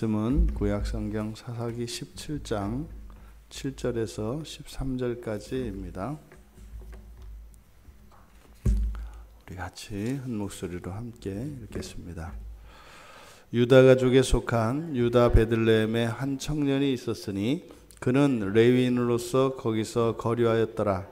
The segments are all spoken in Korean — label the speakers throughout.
Speaker 1: 말씀은 구약성경 사사기 17장 7절에서 13절까지입니다. 우리 같이 한 목소리로 함께 읽겠습니다. 유다 가족에 속한 유다 베들레헴에 한 청년이 있었으니 그는 레위인으로서 거기서 거류하였더라.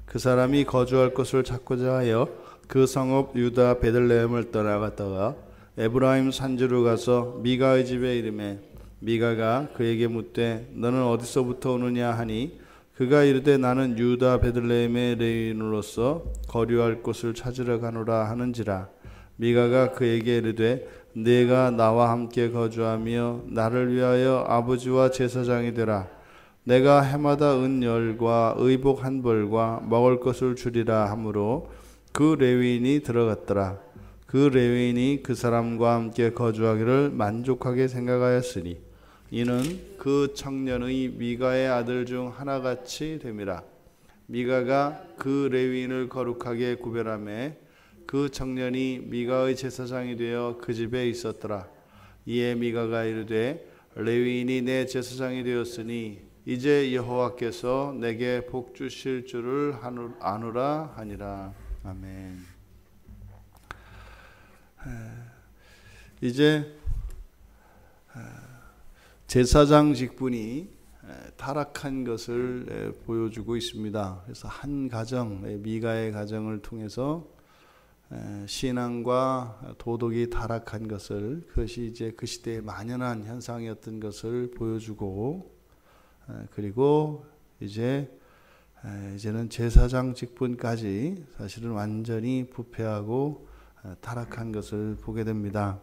Speaker 1: 그 사람이 거주할 곳을 찾고자 하여 그 성읍 유다 베들레헴을 떠나갔다가 에브라임 산지로 가서 미가의 집에 이르매 미가가 그에게 묻되 너는 어디서부터 오느냐 하니 그가 이르되 나는 유다 베들레헴의 레위인으로서 거류할 곳을 찾으러 가노라 하는지라. 미가가 그에게 이르되 네가 나와 함께 거주하며 나를 위하여 아버지와 제사장이 되라. 내가 해마다 은열과 의복 한 벌과 먹을 것을 주리라 하므로 그 레위인이 들어갔더라. 그 레위인이 그 사람과 함께 거주하기를 만족하게 생각하였으니 이는 그 청년의 미가의 아들 중 하나같이 됨이라. 미가가 그 레위인을 거룩하게 구별하매 그 청년이 미가의 제사장이 되어 그 집에 있었더라. 이에 미가가 이르되 레위인이 내 제사장이 되었으니 이제 여호와께서 내게 복 주실 줄을 아노라 하니라. 아멘. 이제 제사장 직분이 타락한 것을 보여주고 있습니다. 그래서 한 가정, 미가의 가정을 통해서 신앙과 도덕이 타락한 것을, 그것이 이제 그 시대에 만연한 현상이었던 것을 보여주고, 그리고 이제는 제사장 직분까지 사실은 완전히 부패하고 타락한 것을 보게 됩니다.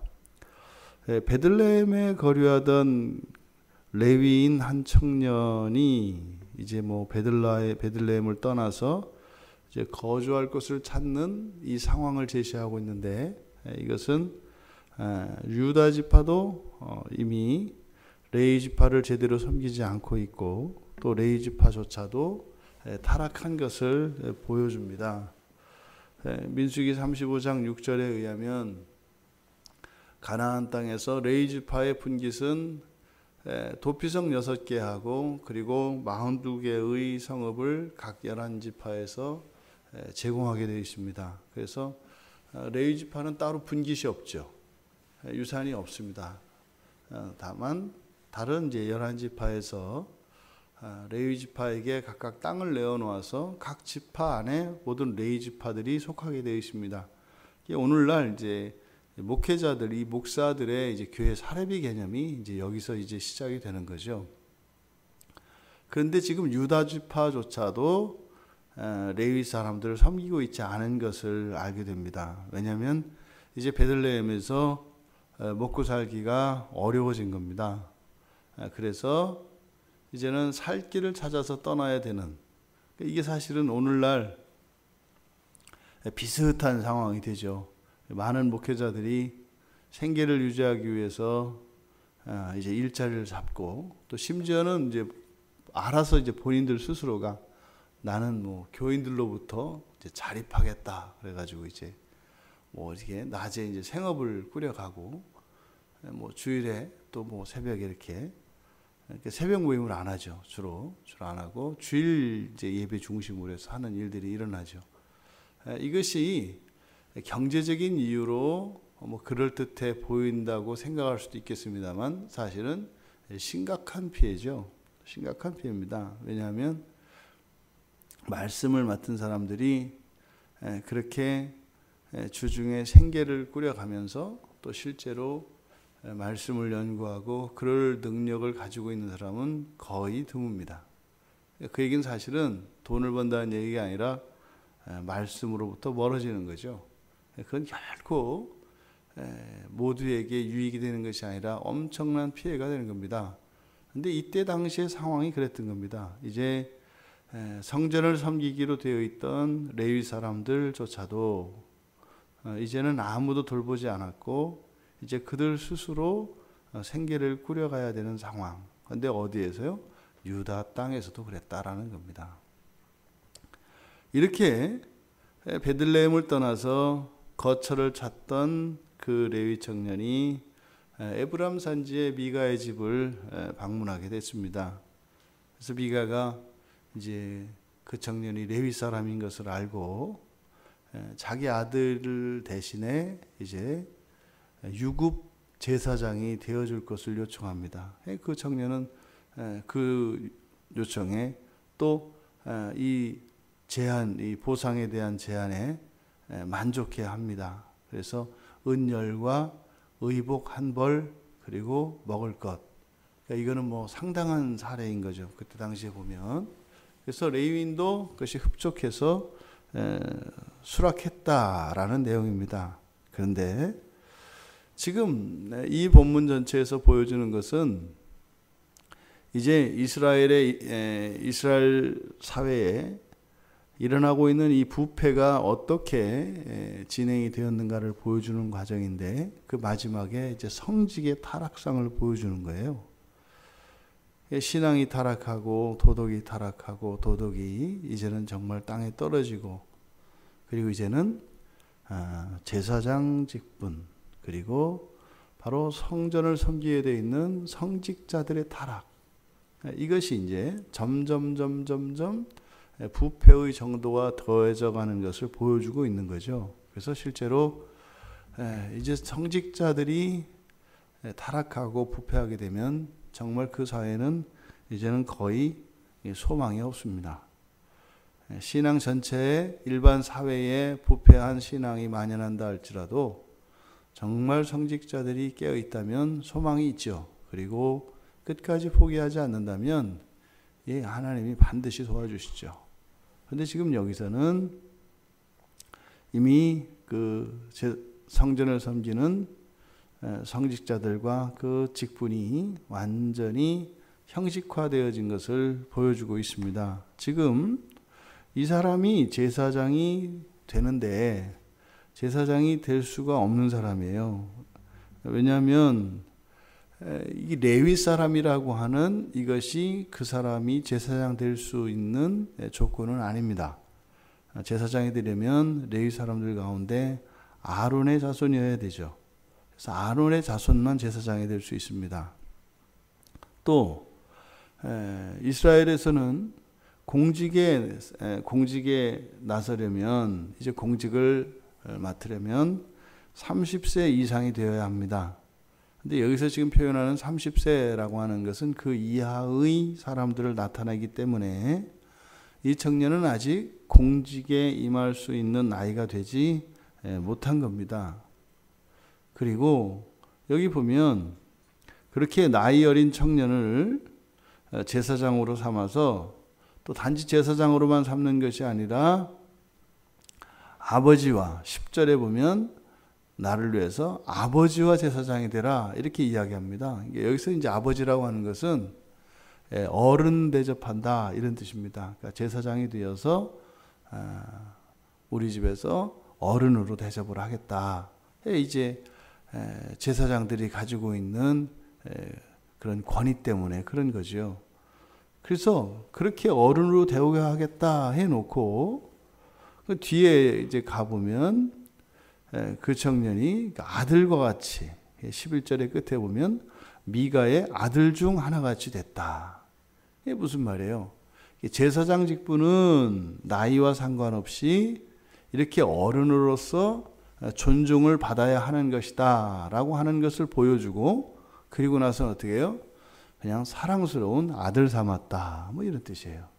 Speaker 1: 베들레헴에 거류하던 레위인 한 청년이 이제 베들레헴을 떠나서 이제 거주할 곳을 찾는 이 상황을 제시하고 있는데, 이것은 유다 지파도 이미 레위 지파를 제대로 섬기지 않고 있고 또 레위 지파조차도 타락한 것을 보여줍니다. 민수기 35장 6절에 의하면 가나안 땅에서 레위 지파의 분깃은 도피성 6개하고 그리고 42개의 성읍을 각 11지파에서 제공하게 되어 있습니다. 그래서 레위 지파는 따로 분깃이 없죠. 유산이 없습니다. 다만 다른 이제 11지파에서 레위 지파에게 각각 땅을 내어놓아서 각 지파 안에 모든 레위 지파들이 속하게 되어 있습니다. 오늘날 이제 목회자들이 목사들의 이제 교회 사례비 개념이 이제 여기서 이제 시작이 되는 거죠. 그런데 지금 유다 지파조차도 레위 사람들을 섬기고 있지 않은 것을 알게 됩니다. 왜냐하면 이제 베들레헴에서 먹고 살기가 어려워진 겁니다. 그래서 이제는 살 길을 찾아서 떠나야 되는, 이게 사실은 오늘날 비슷한 상황이 되죠. 많은 목회자들이 생계를 유지하기 위해서 이제 일자리를 잡고 또 심지어는 이제 알아서 이제 본인들 스스로가 나는 교인들로부터 이제 자립하겠다 그래가지고 이제 이렇게 낮에 이제 생업을 꾸려가고 주일에 또 새벽에 이렇게 새벽 모임을 안 하죠. 주로 안 하고 주일 이제 예배 중심으로 해서 하는 일들이 일어나죠. 이것이 경제적인 이유로 그럴듯해 보인다고 생각할 수도 있겠습니다만 사실은 심각한 피해죠. 심각한 피해입니다. 왜냐하면 말씀을 맡은 사람들이 그렇게 주중에 생계를 꾸려가면서 또 실제로 말씀을 연구하고 그럴 능력을 가지고 있는 사람은 거의 드뭅니다. 그 얘기는 사실은 돈을 번다는 얘기가 아니라 말씀으로부터 멀어지는 거죠. 그건 결코 모두에게 유익이 되는 것이 아니라 엄청난 피해가 되는 겁니다. 그런데 이때 당시의 상황이 그랬던 겁니다. 이제 성전을 섬기기로 되어 있던 레위 사람들조차도 이제는 아무도 돌보지 않았고 이제 그들 스스로 생계를 꾸려가야 되는 상황. 그런데 어디에서요? 유다 땅에서도 그랬다라는 겁니다. 이렇게 베들레헴을 떠나서 거처를 찾던 그 레위 청년이 에브람 산지의 미가의 집을 방문하게 됐습니다. 그래서 미가가 이제 그 청년이 레위 사람인 것을 알고 자기 아들을 대신에 이제 유급 제사장이 되어줄 것을 요청합니다. 그 청년은 그 요청에 또 이 제한, 이 보상에 대한 제한에 만족해 합니다. 그래서 은열과 의복 한 벌 그리고 먹을 것. 그러니까 이거는 뭐 상당한 사례인 거죠. 그때 당시에 보면. 그래서 레위인도 그것이 흡족해서 수락했다라는 내용입니다. 그런데 지금 이 본문 전체에서 보여주는 것은 이제 이스라엘 사회에 일어나고 있는 이 부패가 어떻게 진행이 되었는가를 보여주는 과정인데 그 마지막에 이제 성직의 타락상을 보여주는 거예요. 신앙이 타락하고 도덕이 이제는 정말 땅에 떨어지고 그리고 이제는 제사장 직분 그리고 바로 성전을 섬기게 되어 있는 성직자들의 타락 이것이 이제 점점 부패의 정도가 더해져 가는 것을 보여주고 있는 거죠. 그래서 실제로 이제 성직자들이 타락하고 부패하게 되면 정말 그 사회는 이제는 거의 소망이 없습니다. 신앙 전체에 일반 사회에 부패한 신앙이 만연한다 할지라도 정말 성직자들이 깨어 있다면 소망이 있죠. 그리고 끝까지 포기하지 않는다면 하나님이 반드시 도와주시죠. 그런데 지금 여기서는 이미 그 성전을 섬기는 성직자들과 그 직분이 완전히 형식화되어진 것을 보여주고 있습니다. 지금 이 사람이 제사장이 되는데 제사장이 될 수가 없는 사람이에요. 왜냐하면 이 레위 사람이라고 하는 이것이 그 사람이 제사장 될 수 있는 조건은 아닙니다. 제사장이 되려면 레위 사람들 가운데 아론의 자손이어야 되죠. 그래서 아론의 자손만 제사장이 될 수 있습니다. 또 이스라엘에서는 공직에 나서려면 이제 공직을 맡으려면 30세 이상이 되어야 합니다. 근데 여기서 지금 표현하는 30세라고 하는 것은 그 이하의 사람들을 나타내기 때문에 이 청년은 아직 공직에 임할 수 있는 나이가 되지 못한 겁니다. 그리고 여기 보면 그렇게 나이 어린 청년을 제사장으로 삼아서 또 단지 제사장으로만 삼는 것이 아니라 아버지와 10절에 보면 나를 위해서 아버지와 제사장이 되라 이렇게 이야기합니다. 여기서 이제 아버지라고 하는 것은 어른 대접한다 이런 뜻입니다. 그러니까 제사장이 되어서 우리 집에서 어른으로 대접을 하겠다. 이제 제사장들이 가지고 있는 그런 권위 때문에 그런 거죠. 그래서 그렇게 어른으로 대우게 하겠다 해놓고 그 뒤에 이제 가보면 그 청년이 아들과 같이 11절의 끝에 보면 미가의 아들 중 하나같이 됐다. 이게 무슨 말이에요? 제사장 직분은 나이와 상관없이 이렇게 어른으로서 존중을 받아야 하는 것이다 라고 하는 것을 보여주고 그리고 나서는 어떻게 해요? 그냥 사랑스러운 아들 삼았다 뭐 이런 뜻이에요.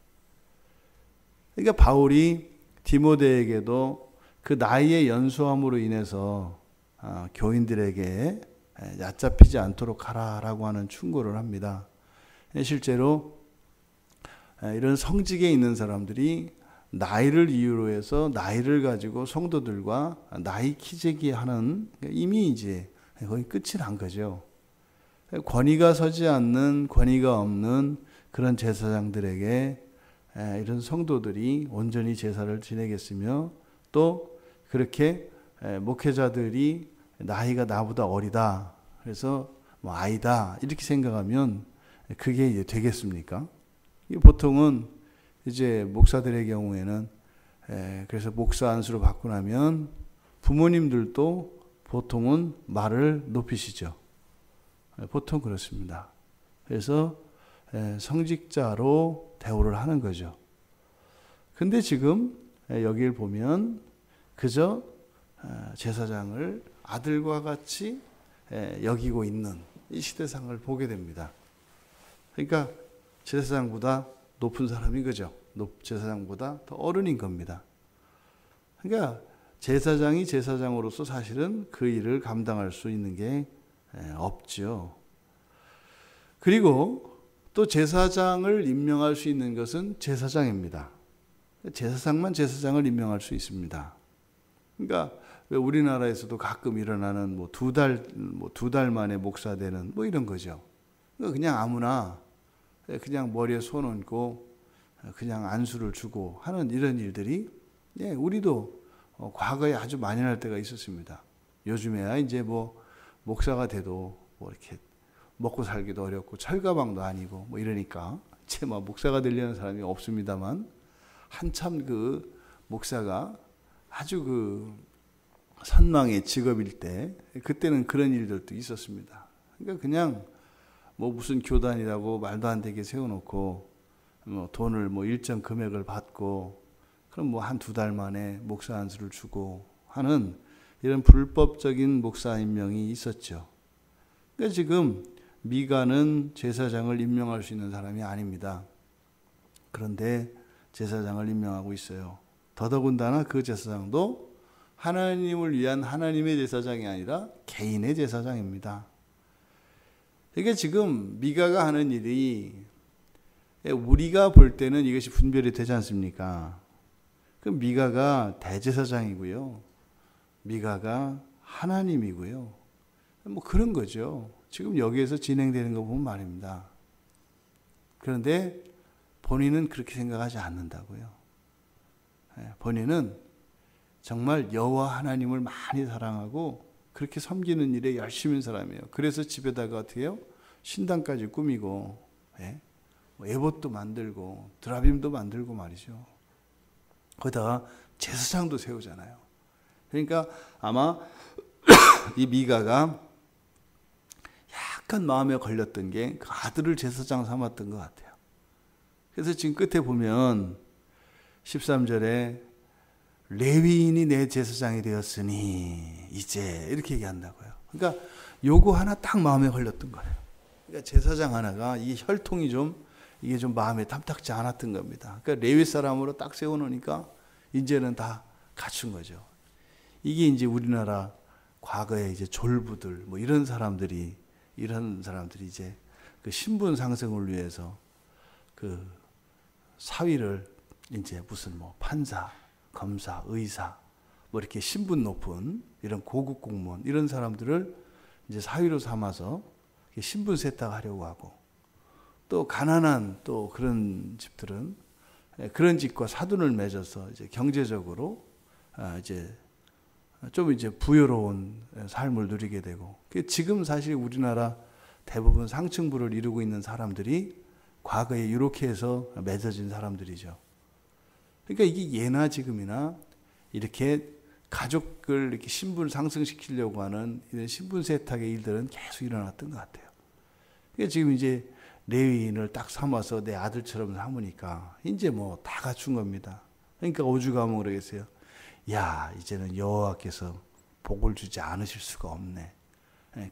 Speaker 1: 그러니까 바울이 디모데에게도 그 나이의 연소함으로 인해서 교인들에게 얕잡히지 않도록 하라라고 하는 충고를 합니다. 실제로 이런 성직에 있는 사람들이 나이를 이유로 해서 나이를 가지고 성도들과 나이 키재기 하는 이미 이제 거의 끝이 난 거죠. 권위가 서지 않는 권위가 없는 그런 제사장들에게 이런 성도들이 온전히 제사를 지내겠으며 또 그렇게 목회자들이 나이가 나보다 어리다 그래서 뭐 아이다 이렇게 생각하면 그게 이제 되겠습니까? 보통은 이제 목사들의 경우에는 그래서 목사 안수로 받고 나면 부모님들도 보통은 말을 높이시죠. 보통 그렇습니다. 그래서 성직자로 대우를 하는 거죠. 근데 지금 여기를 보면 그저 제사장을 아들과 같이 여기고 있는 이 시대상을 보게 됩니다. 그러니까 제사장보다 높은 사람인 거죠. 제사장보다 더 어른인 겁니다. 그러니까 제사장이 제사장으로서 사실은 그 일을 감당할 수 있는 게 없죠. 그리고 또 제사장을 임명할 수 있는 것은 제사장입니다. 제사장만 제사장을 임명할 수 있습니다. 그러니까 우리나라에서도 가끔 일어나는 두 달 만에 목사 되는 이런 거죠. 그냥 아무나 그냥 머리에 손 얹고 그냥 안수를 주고 하는 이런 일들이 우리도 과거에 아주 많이 날 때가 있었습니다. 요즘에야 이제 목사가 돼도 이렇게 먹고 살기도 어렵고 철가방도 아니고 이러니까 이제 목사가 되려는 사람이 없습니다만 한참 그 목사가 아주 그 선망의 직업일 때 그때는 그런 일들도 있었습니다. 그러니까 그냥 무슨 교단이라고 말도 안 되게 세워놓고 돈을 일정 금액을 받고 그럼 한두 달 만에 목사 안수를 주고 하는 이런 불법적인 목사 임명이 있었죠. 그러니까 지금 미가는 제사장을 임명할 수 있는 사람이 아닙니다. 그런데 제사장을 임명하고 있어요. 더더군다나 그 제사장도 하나님을 위한 하나님의 제사장이 아니라 개인의 제사장입니다. 이게 지금 미가가 하는 일이 우리가 볼 때는 이것이 분별이 되지 않습니까? 그 미가가 대제사장이고요. 미가가 하나님이고요. 그런 거죠. 지금 여기에서 진행되는 거 보면 말입니다. 그런데 본인은 그렇게 생각하지 않는다고요. 본인은 정말 여호와 하나님을 많이 사랑하고 그렇게 섬기는 일에 열심인 사람이에요. 그래서 집에다가 어떻게 해요? 신당까지 꾸미고 에봇도 만들고 드라빔도 만들고 말이죠. 거기다가 제사장도 세우잖아요. 그러니까 아마 이 미가가 약간 마음에 걸렸던 게 그 아들을 제사장 삼았던 것 같아요. 그래서 지금 끝에 보면 13절에 레위인이 내 제사장이 되었으니 이제 이렇게 얘기한다고요. 그러니까 요거 하나 딱 마음에 걸렸던 거예요. 그러니까 제사장 하나가 이 혈통이 이게 좀 마음에 탐탁지 않았던 겁니다. 그러니까 레위 사람으로 딱 세워놓으니까 이제는 다 갖춘 거죠. 이게 이제 우리나라 과거에 이제 졸부들 이런 사람들이 이제 그 신분 상승을 위해서 그 사위를 이제 무슨 판사, 검사, 의사 이렇게 신분 높은 이런 고급 공무원 이런 사람들을 이제 사위로 삼아서 신분 세탁하려고 하고 또 가난한 또 그런 집들은 그런 집과 사돈을 맺어서 이제 경제적으로 이제 좀 이제 부유로운 삶을 누리게 되고 지금 사실 우리나라 대부분 상층부를 이루고 있는 사람들이 과거에 이렇게 해서 맺어진 사람들이죠. 그러니까 이게 예나 지금이나 이렇게 가족을 이렇게 신분 상승시키려고 하는 이런 신분 세탁의 일들은 계속 일어났던 것 같아요. 그러니까 지금 이제 레위인을 딱 삼아서 내 아들처럼 삼으니까 이제 다 갖춘 겁니다. 그러니까 오죽하면 그러겠어요. 야, 이제는 여호와께서 복을 주지 않으실 수가 없네.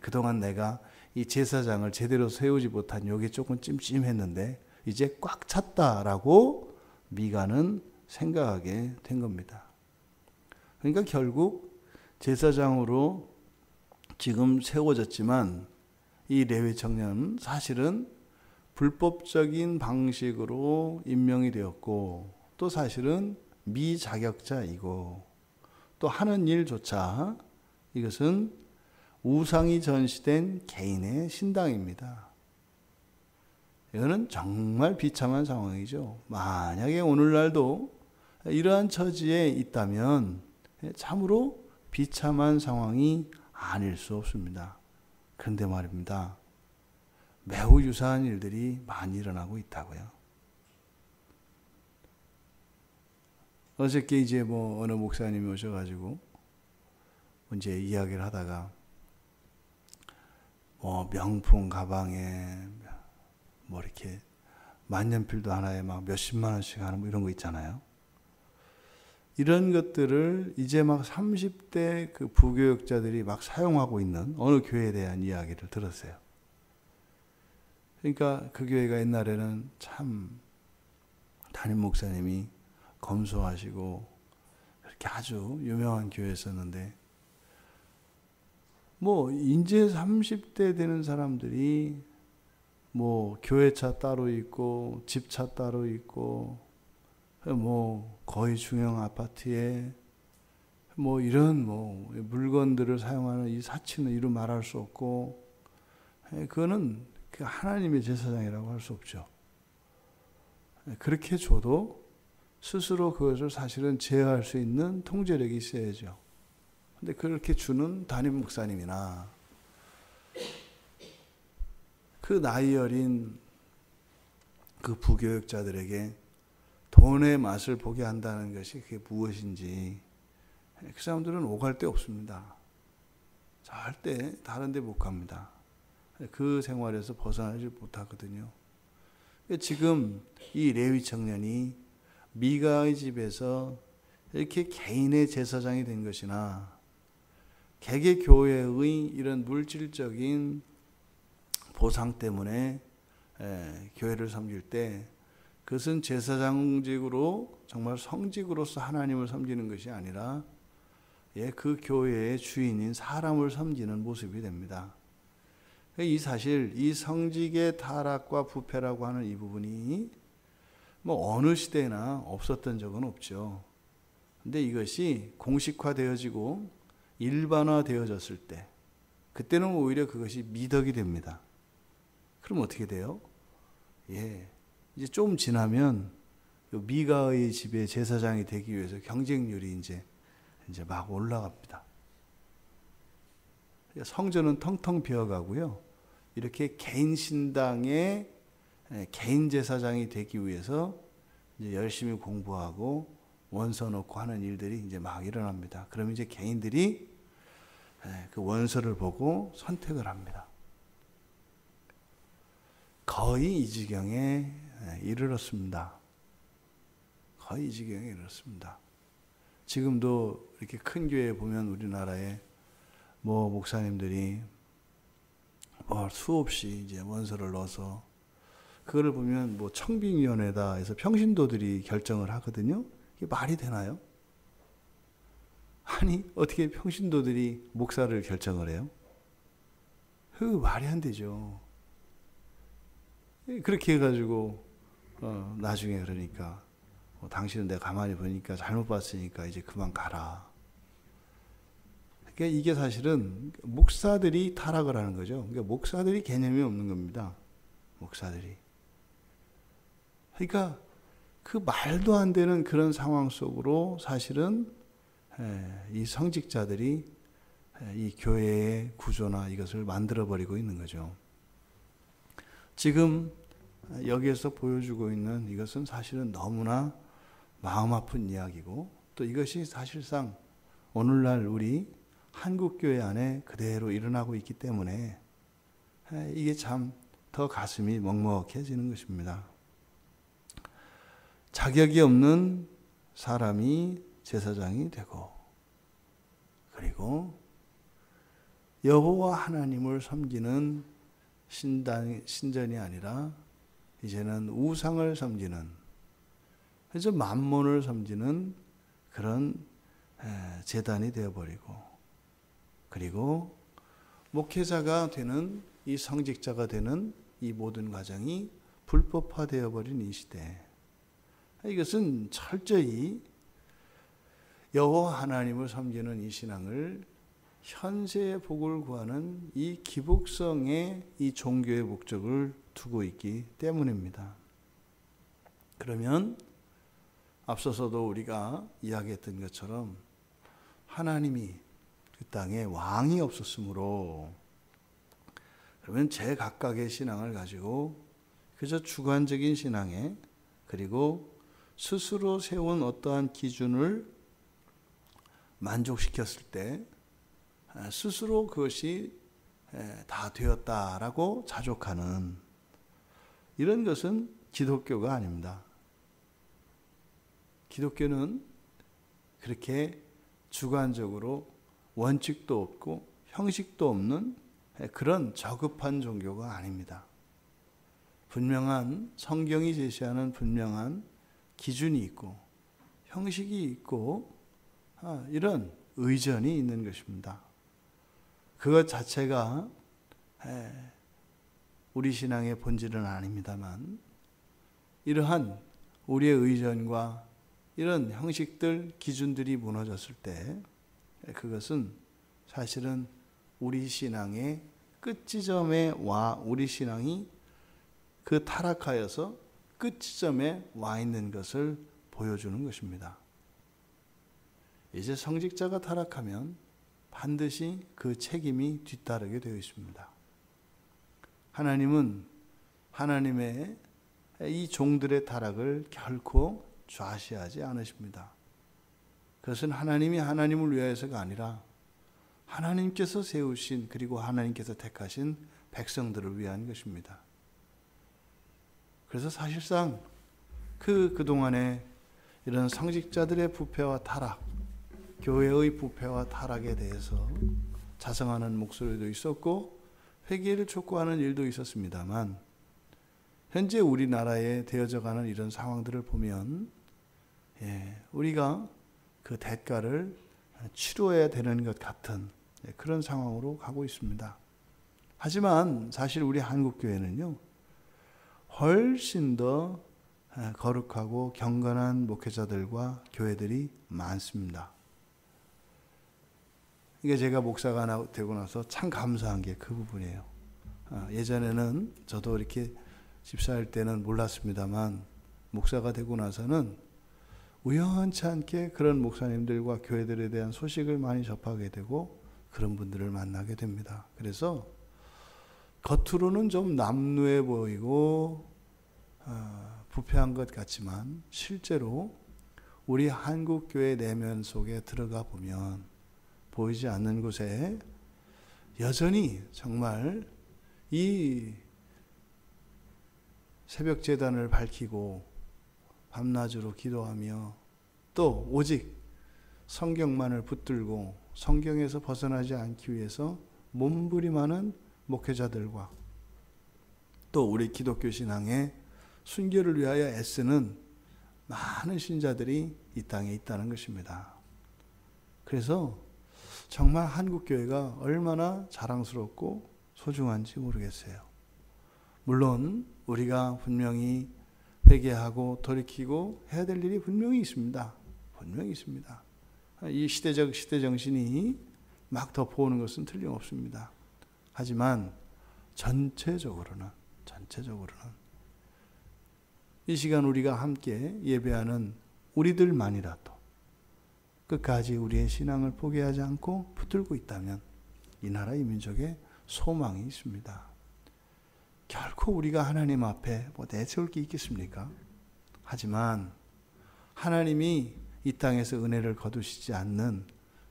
Speaker 1: 그동안 내가 이 제사장을 제대로 세우지 못한 요게 조금 찜찜했는데 이제 꽉 찼다라고 미가는 생각하게 된 겁니다. 그러니까 결국 제사장으로 지금 세워졌지만 이 레위 청년은 사실은 불법적인 방식으로 임명이 되었고 또 사실은 미자격자이고 또 하는 일조차 이것은 우상이 전시된 개인의 신당입니다. 이거는 정말 비참한 상황이죠. 만약에 오늘날도 이러한 처지에 있다면 참으로 비참한 상황이 아닐 수 없습니다. 그런데 말입니다. 매우 유사한 일들이 많이 일어나고 있다고요. 어저께 이제 어느 목사님이 오셔가지고 이제 이야기를 하다가 명품 가방에 뭐 이렇게 만년필도 하나에 막 몇십만 원씩 하는 뭐 이런 거 있잖아요. 이런 것들을 이제 막 30대 그 부교육자들이 막 사용하고 있는 어느 교회에 대한 이야기를 들었어요. 그러니까 그 교회가 옛날에는 참 담임 목사님이 검소하시고 그렇게 아주 유명한 교회였었는데 뭐 이제 30대 되는 사람들이 뭐 교회차 따로 있고 집차 따로 있고 뭐 거의 중형 아파트에 뭐 이런 뭐 물건들을 사용하는 이 사치는 이루 말할 수 없고 그거는 그 하나님의 제사장이라고 할 수 없죠. 그렇게 줘도 스스로 그것을 사실은 제어할 수 있는 통제력이 있어야죠. 근데 그렇게 주는 담임 목사님이나 그 나이 어린 그 부교육자들에게 돈의 맛을 보게 한다는 것이 그게 무엇인지 그 사람들은 오갈 데 없습니다. 절대 다른 데 못 갑니다. 그 생활에서 벗어나지 못하거든요. 지금 이 레위 청년이 미가의 집에서 이렇게 개인의 제사장이 된 것이나 개개교회의 이런 물질적인 보상 때문에 교회를 섬길 때 그것은 제사장직으로 정말 성직으로서 하나님을 섬기는 것이 아니라 그 교회의 주인인 사람을 섬기는 모습이 됩니다. 이 사실 이 성직의 타락과 부패라고 하는 이 부분이 뭐 어느 시대나 없었던 적은 없죠. 근데 이것이 공식화되어지고 일반화되어졌을 때 그때는 오히려 그것이 미덕이 됩니다. 그럼 어떻게 돼요? 이제 좀 지나면 미가의 집에 제사장이 되기 위해서 경쟁률이 이제 막 올라갑니다. 성전은 텅텅 비어가고요. 이렇게 개인 신당의 개인 제사장이 되기 위해서 이제 열심히 공부하고 원서 넣고 하는 일들이 이제 막 일어납니다. 그럼 이제 개인들이 그 원서를 보고 선택을 합니다. 거의 이 지경에 이르렀습니다. 거의 이 지경에 이르렀습니다. 지금도 이렇게 큰 교회에 보면 우리나라에 뭐 목사님들이 뭐 수없이 이제 원서를 넣어서 그거를 보면 뭐 청빙위원회다 해서 평신도들이 결정을 하거든요. 이게 말이 되나요? 아니 어떻게 평신도들이 목사를 결정을 해요? 그 말이 안 되죠. 그렇게 해가지고 나중에 그러니까 당신은 내가 가만히 보니까 잘못 봤으니까 이제 그만 가라. 그러니까 이게 사실은 목사들이 타락을 하는 거죠. 그러니까 목사들이 개념이 없는 겁니다. 목사들이. 그러니까 그 말도 안 되는 그런 상황 속으로 사실은 이 성직자들이 이 교회의 구조나 이것을 만들어버리고 있는 거죠. 지금 여기에서 보여주고 있는 이것은 사실은 너무나 마음 아픈 이야기고 또 이것이 사실상 오늘날 우리 한국교회 안에 그대로 일어나고 있기 때문에 이게 참 더 가슴이 먹먹해지는 것입니다. 자격이 없는 사람이 제사장이 되고 그리고 여호와 하나님을 섬기는 신전이 아니라 이제는 우상을 섬기는 그래서 만몬을 섬기는 그런 제단이 되어버리고 그리고 목회자가 되는 이 성직자가 되는 이 모든 과정이 불법화되어버린 이 시대 이것은 철저히 여호와 하나님을 섬기는 이 신앙을 현세의 복을 구하는 이 기복성의 이 종교의 목적을 두고 있기 때문입니다. 그러면 앞서서도 우리가 이야기했던 것처럼 하나님이 그 땅에 왕이 없었으므로 그러면 제각각의 신앙을 가지고 그저 주관적인 신앙에 그리고 스스로 세운 어떠한 기준을 만족시켰을 때 스스로 그것이 다 되었다라고 자족하는 이런 것은 기독교가 아닙니다. 기독교는 그렇게 주관적으로 원칙도 없고 형식도 없는 그런 저급한 종교가 아닙니다. 분명한 성경이 제시하는 분명한 기준이 있고 형식이 있고 이런 의전이 있는 것입니다. 그것 자체가 우리 신앙의 본질은 아닙니다만 이러한 우리의 의전과 이런 형식들, 기준들이 무너졌을 때 그것은 사실은 우리 신앙의 끝지점에 우리 신앙이 그 타락하여서 끝지점에 와 있는 것을 보여주는 것입니다. 이제 성직자가 타락하면 반드시 그 책임이 뒤따르게 되어 있습니다. 하나님은 하나님의 이 종들의 타락을 결코 좌시하지 않으십니다. 그것은 하나님이 하나님을 위하여서가 아니라 하나님께서 세우신 그리고 하나님께서 택하신 백성들을 위한 것입니다. 그래서 사실상 그동안에 이런 성직자들의 부패와 타락, 교회의 부패와 타락에 대해서 자성하는 목소리도 있었고 회개를 촉구하는 일도 있었습니다만 현재 우리나라에 되어져가는 이런 상황들을 보면 우리가 그 대가를 치루어야 되는 것 같은 그런 상황으로 가고 있습니다. 하지만 사실 우리 한국교회는요 훨씬 더 거룩하고 경건한 목회자들과 교회들이 많습니다. 이게 제가 목사가 되고 나서 참 감사한 게 그 부분이에요. 예전에는 저도 이렇게 집사할 때는 몰랐습니다만 목사가 되고 나서는 우연치 않게 그런 목사님들과 교회들에 대한 소식을 많이 접하게 되고 그런 분들을 만나게 됩니다. 그래서 겉으로는 좀 남루해 보이고 부패한 것 같지만 실제로 우리 한국교회 내면 속에 들어가 보면 보이지 않는 곳에 여전히 정말 이 새벽 제단을 밝히고 밤낮으로 기도하며 또 오직 성경만을 붙들고 성경에서 벗어나지 않기 위해서 몸부림하는 목회자들과 또 우리 기독교 신앙의 순결을 위하여 애쓰는 많은 신자들이 이 땅에 있다는 것입니다. 그래서 정말 한국교회가 얼마나 자랑스럽고 소중한지 모르겠어요. 물론 우리가 분명히 회개하고 돌이키고 해야 될 일이 분명히 있습니다. 분명히 있습니다. 이 시대적 시대정신이 막 덮어오는 것은 틀림없습니다. 하지만 전체적으로는 이 시간 우리가 함께 예배하는 우리들만이라도 끝까지 우리의 신앙을 포기하지 않고 붙들고 있다면 이 나라 이 민족에 소망이 있습니다. 결코 우리가 하나님 앞에 내세울 게 있겠습니까? 하지만 하나님이 이 땅에서 은혜를 거두시지 않는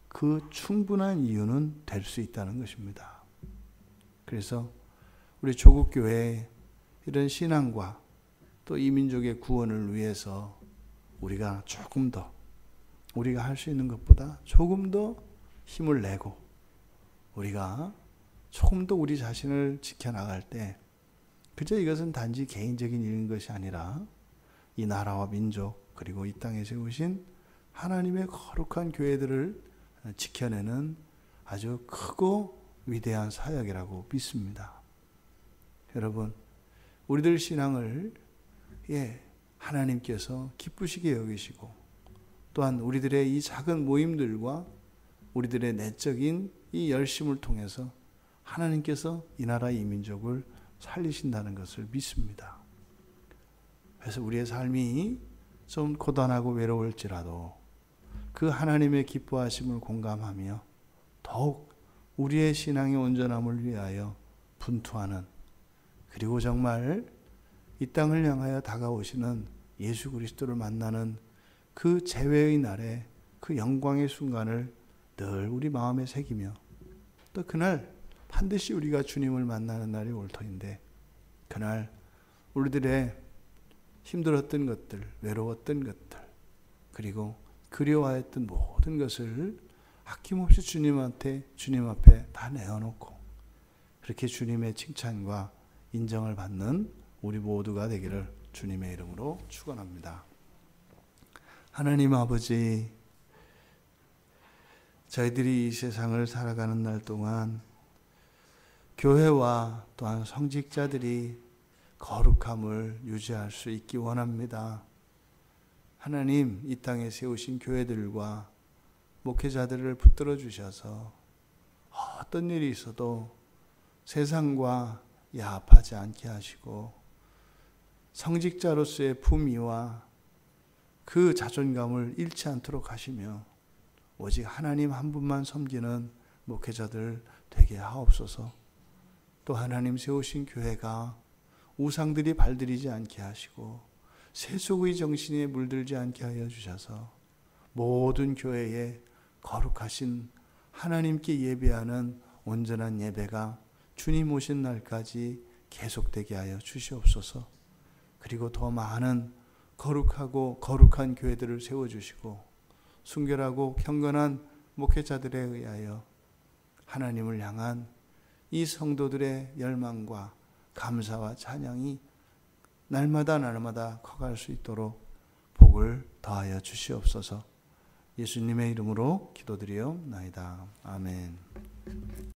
Speaker 1: 그 충분한 이유는 될 수 있다는 것입니다. 그래서 우리 조국교회의 이런 신앙과 또 이 민족의 구원을 위해서 우리가 조금 더 우리가 할 수 있는 것보다 조금 더 힘을 내고 우리가 조금 더 우리 자신을 지켜나갈 때 그저 이것은 단지 개인적인 일인 것이 아니라 이 나라와 민족 그리고 이 땅에 세우신 하나님의 거룩한 교회들을 지켜내는 아주 크고 위대한 사역이라고 믿습니다. 여러분, 우리들 신앙을 하나님께서 기쁘시게 여기시고 또한 우리들의 이 작은 모임들과 우리들의 내적인 이 열심을 통해서 하나님께서 이 나라 이 민족을 살리신다는 것을 믿습니다. 그래서 우리의 삶이 좀 고단하고 외로울지라도 그 하나님의 기뻐하심을 공감하며 더욱 우리의 신앙의 온전함을 위하여 분투하는 그리고 정말 이 땅을 향하여 다가오시는 예수 그리스도를 만나는 그 재회의 날에 그 영광의 순간을 늘 우리 마음에 새기며 또 그날 반드시 우리가 주님을 만나는 날이 올 터인데, 그날 우리들의 힘들었던 것들, 외로웠던 것들, 그리고 그리워했던 모든 것을 아낌없이 주님 앞에 다 내어놓고 그렇게 주님의 칭찬과 인정을 받는 우리 모두가 되기를 주님의 이름으로 축원합니다. 하나님 아버지, 저희들이 이 세상을 살아가는 날 동안 교회와 또한 성직자들이 거룩함을 유지할 수 있기 원합니다. 하나님, 이 땅에 세우신 교회들과 목회자들을 붙들어 주셔서 어떤 일이 있어도 세상과 야합하지 않게 하시고 성직자로서의 품위와 그 자존감을 잃지 않도록 하시며 오직 하나님 한 분만 섬기는 목회자들 되게 하옵소서. 또 하나님 세우신 교회가 우상들이 발들이지 않게 하시고 세속의 정신에 물들지 않게 하여 주셔서 모든 교회에 거룩하신 하나님께 예배하는 온전한 예배가 주님 오신 날까지 계속되게 하여 주시옵소서. 그리고 더 많은 거룩하고 거룩한 교회들을 세워주시고 순결하고 경건한 목회자들에 의하여 하나님을 향한 이 성도들의 열망과 감사와 찬양이 날마다 커갈 수 있도록 복을 더하여 주시옵소서. 예수님의 이름으로 기도드리옵나이다. 아멘.